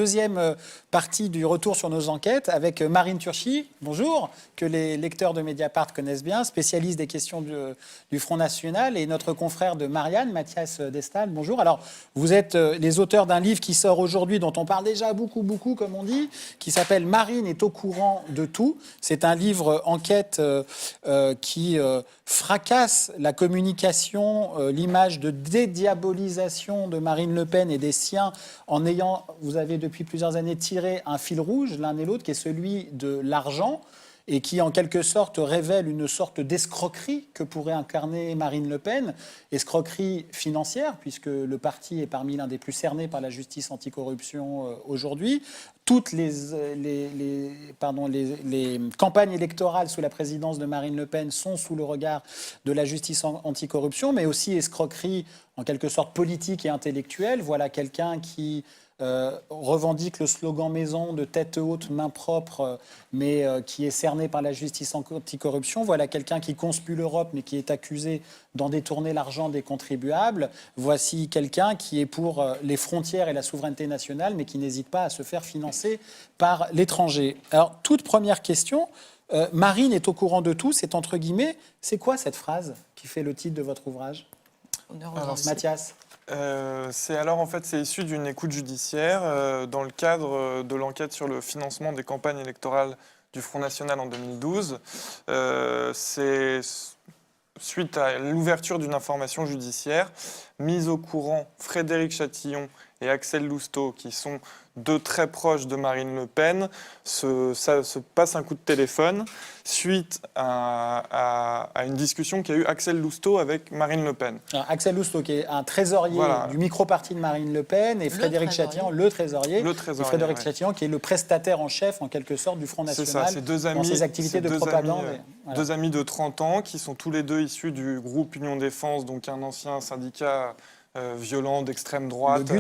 Deuxième partie du retour sur nos enquêtes avec Marine Turchi, bonjour, que les lecteurs de Mediapart connaissent bien, spécialiste des questions du Front National, et notre confrère de Marianne, Mathias Destal, bonjour. Alors, vous êtes les auteurs d'un livre qui sort aujourd'hui, dont on parle déjà beaucoup, comme on dit, qui s'appelle « Marine est au courant de tout ». C'est un livre enquête qui fracasse la communication, l'image de dédiabolisation de Marine Le Pen et des siens en ayant, vous avez depuis plusieurs années tiré un fil rouge, l'un et l'autre, qui est celui de l'argent et qui, en quelque sorte, révèle une sorte d'escroquerie que pourrait incarner Marine Le Pen, escroquerie financière, puisque le parti est parmi l'un des plus cernés par la justice anticorruption aujourd'hui. Toutes les campagnes électorales sous la présidence de Marine Le Pen sont sous le regard de la justice anticorruption, mais aussi escroquerie en quelque sorte politique et intellectuelle. Voilà quelqu'un qui revendique le slogan maison de tête haute, main propre, mais qui est cerné par la justice anticorruption. Voilà quelqu'un qui conspue l'Europe, mais qui est accusé d'en détourner l'argent des contribuables. Voici quelqu'un qui est pour les frontières et la souveraineté nationale, mais qui n'hésite pas à se faire financer par l'étranger. Alors, toute première question, Marine est au courant de tout, c'est entre guillemets. C'est quoi cette phrase qui fait le titre de votre ouvrage? Alors, Mathias. C'est issu d'une écoute judiciaire dans le cadre de l'enquête sur le financement des campagnes électorales du Front National en 2012. C'est suite à l'ouverture d'une information judiciaire, mise au courant Frédéric Chatillon et Axel Lousteau, qui sont deux très proches de Marine Le Pen, se passe un coup de téléphone suite à une discussion qu'a eu Axel Lousteau avec Marine LePen. Alors, Axel Lousteau, qui est un trésorier du micro-parti de Marine Le Pen, et Frédéric Chatillon, le trésorier, et Frédéric Chatillon, qui est le prestataire en chef, en quelque sorte, du Front National, dans ses activités de propagande. Deux amis de 30 ans, qui sont tous les deux issus du groupe Union Défense, donc un ancien syndicat violent d'extrême droite.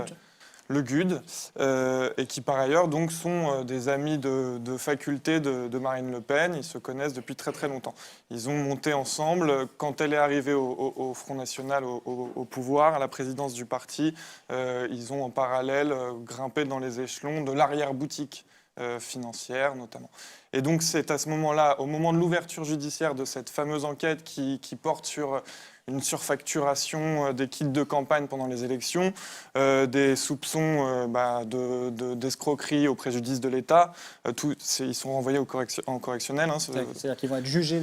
Le GUD, et qui par ailleurs donc, sont des amis de faculté de Marine Le Pen. Ils se connaissent depuis très très longtemps. Ils ont monté ensemble, quand elle est arrivée au Front National, au pouvoir, à la présidence du parti, ils ont en parallèle grimpé dans les échelons de l'arrière-boutique financière notamment. Et donc c'est à ce moment-là, au moment de l'ouverture judiciaire de cette fameuse enquête qui porte sur une surfacturation des kits de campagne pendant les élections, des soupçons d'escroquerie au préjudice de l'État. Ils sont renvoyés en correctionnel. C'est-à-dire qu'ils vont être jugés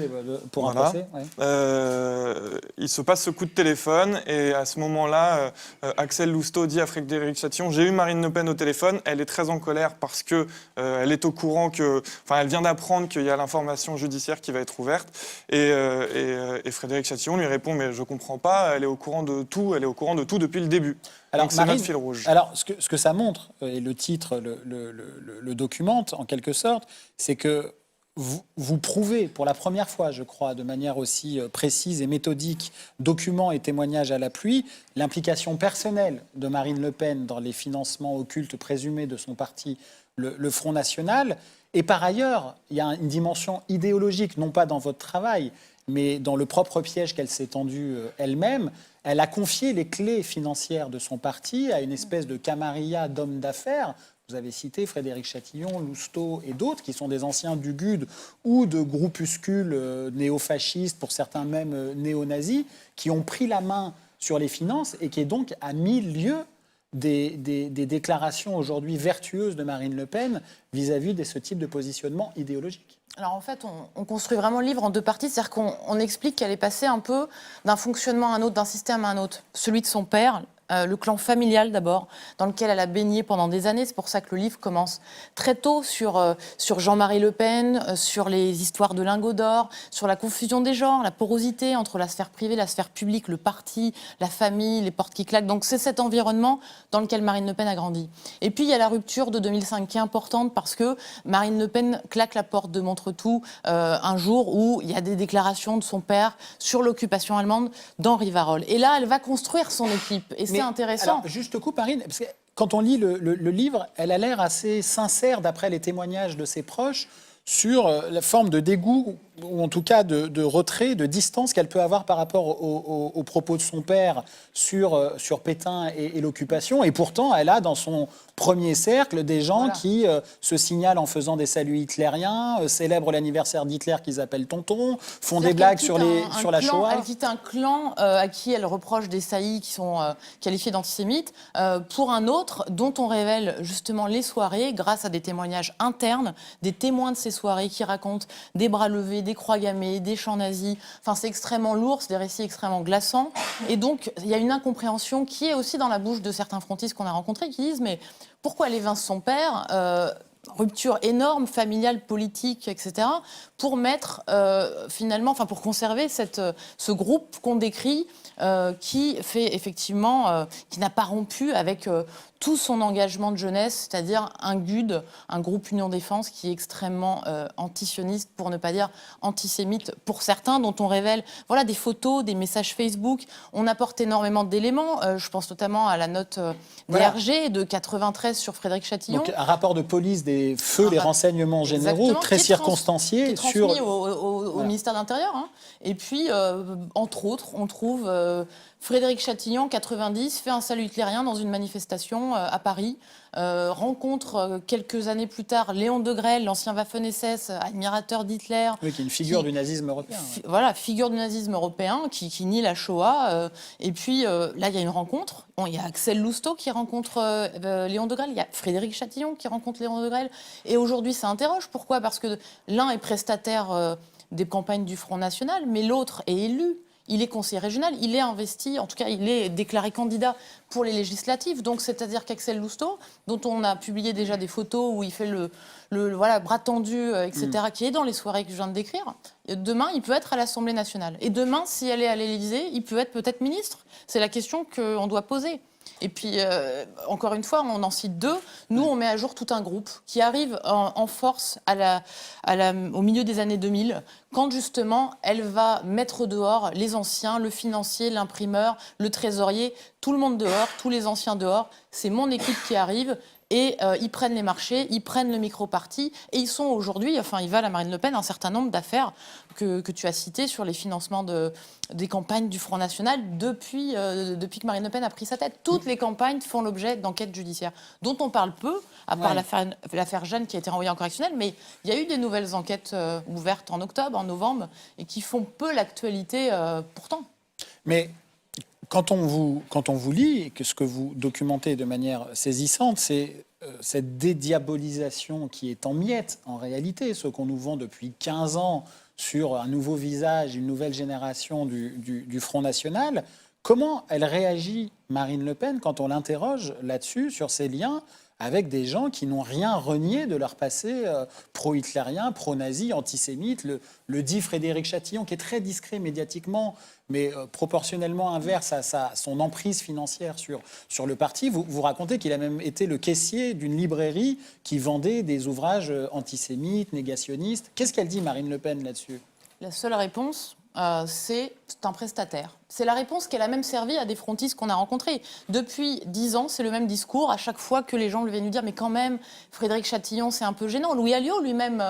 pour un procès. Ouais. Il se passe ce coup de téléphone et à ce moment-là, Axel Lousteau dit à Frédéric Chatillon « J'ai eu Marine Le Pen au téléphone, elle est très en colère parce que elle est au courant elle vient d'apprendre qu'il y a l'information judiciaire qui va être ouverte. » Et Frédéric Chatillon lui répond « Mais je ne comprends pas, elle est au courant de tout depuis le début. » Alors, donc c'est notre fil rouge. Alors, ce que ça montre, et le titre le documente en quelque sorte, c'est que vous prouvez pour la première fois, je crois, de manière aussi précise et méthodique, documents et témoignages à l'appui, l'implication personnelle de Marine Le Pen dans les financements occultes présumés de son parti, le Front National. Et par ailleurs, il y a une dimension idéologique, non pas dans votre travail, mais dans le propre piège qu'elle s'est tendu elle-même. Elle a confié les clés financières de son parti à une espèce de camarilla d'hommes d'affaires. Vous avez cité Frédéric Chatillon, Lousteau et d'autres, qui sont des anciens du GUD ou de groupuscules néofascistes, pour certains même néo-nazis, qui ont pris la main sur les finances et qui est donc à mille lieues des déclarations aujourd'hui vertueuses de Marine Le Pen vis-à-vis de ce type de positionnement idéologique. Alors en fait, on construit vraiment le livre en deux parties, c'est-à-dire qu'on explique qu'elle est passée un peu d'un fonctionnement à un autre, d'un système à un autre. Celui de son père, le clan familial d'abord, dans lequel elle a baigné pendant des années. C'est pour ça que le livre commence très tôt sur Jean-Marie Le Pen, sur les histoires de lingots d'or, sur la confusion des genres, la porosité entre la sphère privée, la sphère publique, le parti, la famille, les portes qui claquent. Donc c'est cet environnement dans lequel Marine Le Pen a grandi. Et puis il y a la rupture de 2005 qui est importante parce que Marine Le Pen claque la porte de Montretout un jour où il y a des déclarations de son père sur l'occupation allemande dans Rivarol. Et là, elle va construire son équipe. Et c'est intéressant. Alors, juste coup, Marine, parce que quand on lit le livre, elle a l'air assez sincère, d'après les témoignages de ses proches, sur la forme de dégoût ou en tout cas de retrait, de distance qu'elle peut avoir par rapport aux propos de son père sur Pétain et l'occupation. Et pourtant, elle a dans son premier cercle des gens qui se signalent en faisant des saluts hitlériens, célèbrent l'anniversaire d'Hitler qu'ils appellent tonton, font des blagues sur la Shoah. Elle quitte un clan à qui elle reproche des saillies qui sont qualifiés d'antisémites pour un autre dont on révèle justement les soirées grâce à des témoignages internes, des témoins de ces soirées qui racontent des bras levés, des croix gammées, des chants nazis. Enfin, c'est extrêmement lourd, c'est des récits extrêmement glaçants. Et donc, il y a une incompréhension qui est aussi dans la bouche de certains frontistes qu'on a rencontrés qui disent « mais pourquoi elle évince son père rupture énorme, familiale, politique, etc., pour mettre finalement, enfin pour conserver ce groupe qu'on décrit qui fait effectivement, qui n'a pas rompu avec tout son engagement de jeunesse, c'est-à-dire un GUD, un groupe Union Défense qui est extrêmement antisioniste, pour ne pas dire antisémite pour certains, dont on révèle voilà, des photos, des messages Facebook. On apporte énormément d'éléments. Je pense notamment à la note DRG de 93 sur Frédéric Chatillon. Donc, un rapport de police des feux des renseignements généraux, très circonstancié. Qui est transmis au ministère de l'Intérieur. Hein. Et puis, entre autres, on trouve Frédéric Chatillon, 90, fait un salut hitlérien dans une manifestation à Paris. Rencontre quelques années plus tard Léon Degrelle, l'ancien Waffen-SS, admirateur d'Hitler. Oui, qui est une figure du nazisme européen. Voilà, figure du nazisme européen qui nie la Shoah. Et puis là, il y a une rencontre. Bon, il y a Axel Lousteau qui rencontre Léon Degrelle. Il y a Frédéric Chatillon qui rencontre Léon Degrelle. Et aujourd'hui, ça interroge. Pourquoi ? Parce que l'un est prestataire des campagnes du Front National, mais l'autre est élu. Il est conseiller régional, il est investi, en tout cas, il est déclaré candidat pour les législatives. Donc, c'est-à-dire qu'Axel Lousteau, dont on a publié déjà des photos où il fait le voilà, bras tendu, etc., qui est dans les soirées que je viens de décrire, demain, il peut être à l'Assemblée nationale. Et demain, si elle est à l'Élysée, il peut être peut-être ministre. C'est la question qu'on doit poser. Et puis, encore une fois, on en cite deux. Nous, on met à jour tout un groupe qui arrive en force au milieu des années 2000, quand justement, elle va mettre dehors les anciens, le financier, l'imprimeur, le trésorier, tout le monde dehors, tous les anciens dehors. C'est mon équipe qui arrive. Et ils prennent les marchés, ils prennent le micro-parti. Et ils sont aujourd'hui, enfin, ils valent à Marine Le Pen un certain nombre d'affaires que tu as citées sur les financements des campagnes du Front National depuis que Marine Le Pen a pris sa tête. Toutes les campagnes font l'objet d'enquêtes judiciaires, dont on parle peu, à part l'affaire Jeanne qui a été renvoyée en correctionnel. Mais il y a eu des nouvelles enquêtes ouvertes en octobre, en novembre, et qui font peu l'actualité pourtant. Mais... Quand on vous lit, et que ce que vous documentez de manière saisissante, c'est cette dédiabolisation qui est en miettes, en réalité, ce qu'on nous vend depuis 15 ans sur un nouveau visage, une nouvelle génération du Front National. Comment elle réagit, Marine Le Pen, quand on l'interroge là-dessus, sur ces liens avec des gens qui n'ont rien renié de leur passé pro-hitlérien, pro-nazi, antisémite. Le dit Frédéric Chatillon, qui est très discret médiatiquement, mais proportionnellement inverse à son emprise financière sur le parti. Vous racontez qu'il a même été le caissier d'une librairie qui vendait des ouvrages antisémites, négationnistes. Qu'est-ce qu'elle dit, Marine Le Pen, là-dessus ? La seule réponse, c'est un prestataire. C'est la réponse qu'elle a même servi à des frontistes qu'on a rencontrés. Depuis 10 ans, c'est le même discours. À chaque fois que les gens viennent nous dire « mais quand même, Frédéric Chatillon, c'est un peu gênant ». Louis Alliot lui-même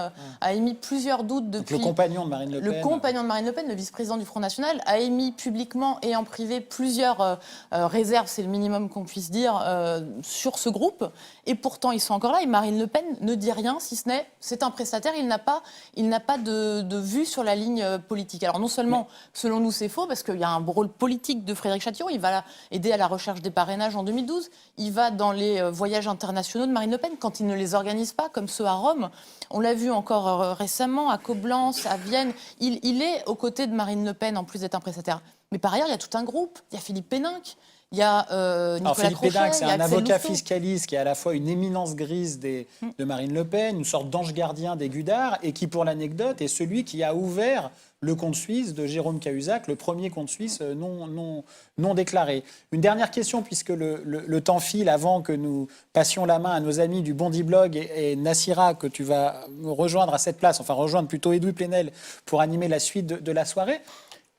a émis plusieurs doutes depuis... Donc le compagnon de Marine Le Pen. Le compagnon de Marine Le Pen, le vice-président du Front National, a émis publiquement et en privé plusieurs réserves, c'est le minimum qu'on puisse dire, sur ce groupe. Et pourtant, ils sont encore là. Et Marine Le Pen ne dit rien, si ce n'est c'est un prestataire. Il n'a pas de vue sur la ligne politique. Alors non seulement, selon nous, c'est faux, parce qu'il y a un rôle politique de Frédéric Chatillon. Il va aider à la recherche des parrainages en 2012. Il va dans les voyages internationaux de Marine Le Pen quand il ne les organise pas, comme ceux à Rome. On l'a vu encore récemment à Coblence, à Vienne. Il est aux côtés de Marine Le Pen, en plus d'être un prestataire. Mais par ailleurs, il y a tout un groupe. Il y a Philippe Péninck. Il y a Nicolas Philippe Crochet, Péninck, c'est il y a un Axel avocat Lousteau. fiscaliste qui est à la fois une éminence grise de Marine Le Pen, une sorte d'ange gardien des Gudards, et qui, pour l'anecdote, est celui qui a ouvert le compte suisse de Jérôme Cahuzac, le premier compte suisse non déclaré. Une dernière question, puisque le temps file, avant que nous passions la main à nos amis du Bondi Blog et Nassira, que tu vas rejoindre à cette place, enfin rejoindre plutôt Edoui Plenel pour animer la suite de la soirée.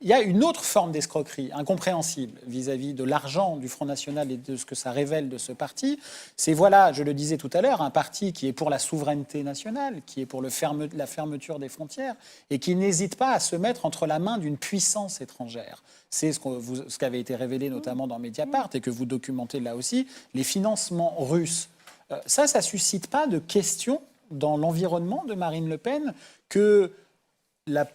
Il y a une autre forme d'escroquerie incompréhensible vis-à-vis de l'argent du Front National et de ce que ça révèle de ce parti. C'est, voilà, je le disais tout à l'heure, un parti qui est pour la souveraineté nationale, qui est pour la fermeture des frontières et qui n'hésite pas à se mettre entre la main d'une puissance étrangère. C'est ce qui avait été révélé notamment dans Mediapart et que vous documentez là aussi, les financements russes. Ça ne suscite pas de questions dans l'environnement de Marine Le Pen que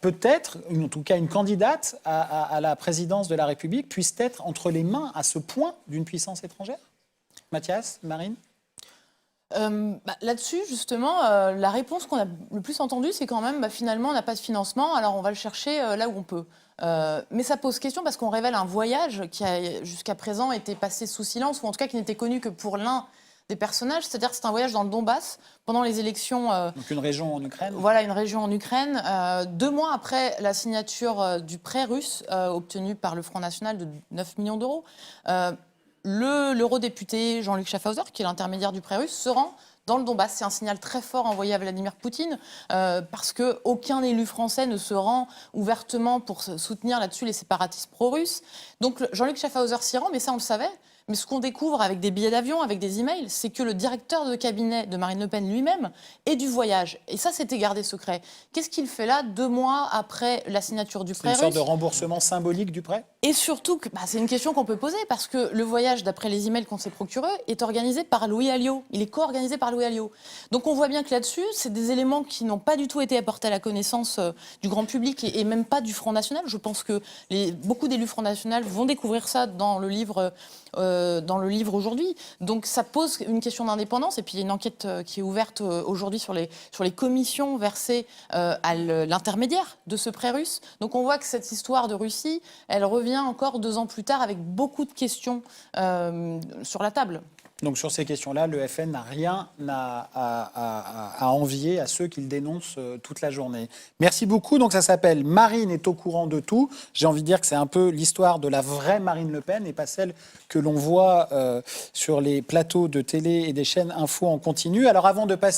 peut-être, en tout cas une candidate à la présidence de la République, puisse être entre les mains à ce point d'une puissance étrangère? Mathias, Marine? Là-dessus, justement, la réponse qu'on a le plus entendue, c'est quand même, finalement, on n'a pas de financement, alors on va le chercher là où on peut. Mais ça pose question parce qu'on révèle un voyage qui a jusqu'à présent été passé sous silence, ou en tout cas qui n'était connu que pour l'un des personnages, c'est-à-dire que c'est un voyage dans le Donbass pendant les élections. Donc une région en Ukraine. Voilà, une région en Ukraine. 2 mois après la signature du prêt russe obtenu par le Front National de 9 millions d'euros, l'eurodéputé Jean-Luc Schaffhauser, qui est l'intermédiaire du prêt russe, se rend dans le Donbass. C'est un signal très fort envoyé à Vladimir Poutine parce qu'aucun élu français ne se rend ouvertement pour soutenir là-dessus les séparatistes pro-russes. Donc Jean-Luc Schaffhauser s'y rend, mais ça on le savait. Mais ce qu'on découvre avec des billets d'avion, avec des emails, c'est que le directeur de cabinet de Marine Le Pen lui-même est du voyage. Et ça, c'était gardé secret. Qu'est-ce qu'il fait là 2 mois après la signature du prêt russe? C'est une sorte de remboursement symbolique du prêt? Et surtout, c'est une question qu'on peut poser parce que le voyage, d'après les emails qu'on s'est procurés, est organisé par Louis Alliot. Il est co-organisé par Louis Alliot. Donc on voit bien que là-dessus, c'est des éléments qui n'ont pas du tout été apportés à la connaissance du grand public et même pas du Front National. Je pense que beaucoup d'élus Front National vont découvrir ça dans le livre aujourd'hui. Donc ça pose une question d'indépendance. Et puis il y a une enquête qui est ouverte aujourd'hui sur les commissions versées à l'intermédiaire de ce prêt russe. Donc on voit que cette histoire de Russie, elle revient encore 2 ans plus tard avec beaucoup de questions sur la table. Donc sur ces questions-là, le FN n'a rien à envier à ceux qu'il dénonce toute la journée. Merci beaucoup. Donc ça s'appelle « Marine est au courant de tout ». J'ai envie de dire que c'est un peu l'histoire de la vraie Marine Le Pen et pas celle que l'on voit sur les plateaux de télé et des chaînes info en continu. Alors avant de passer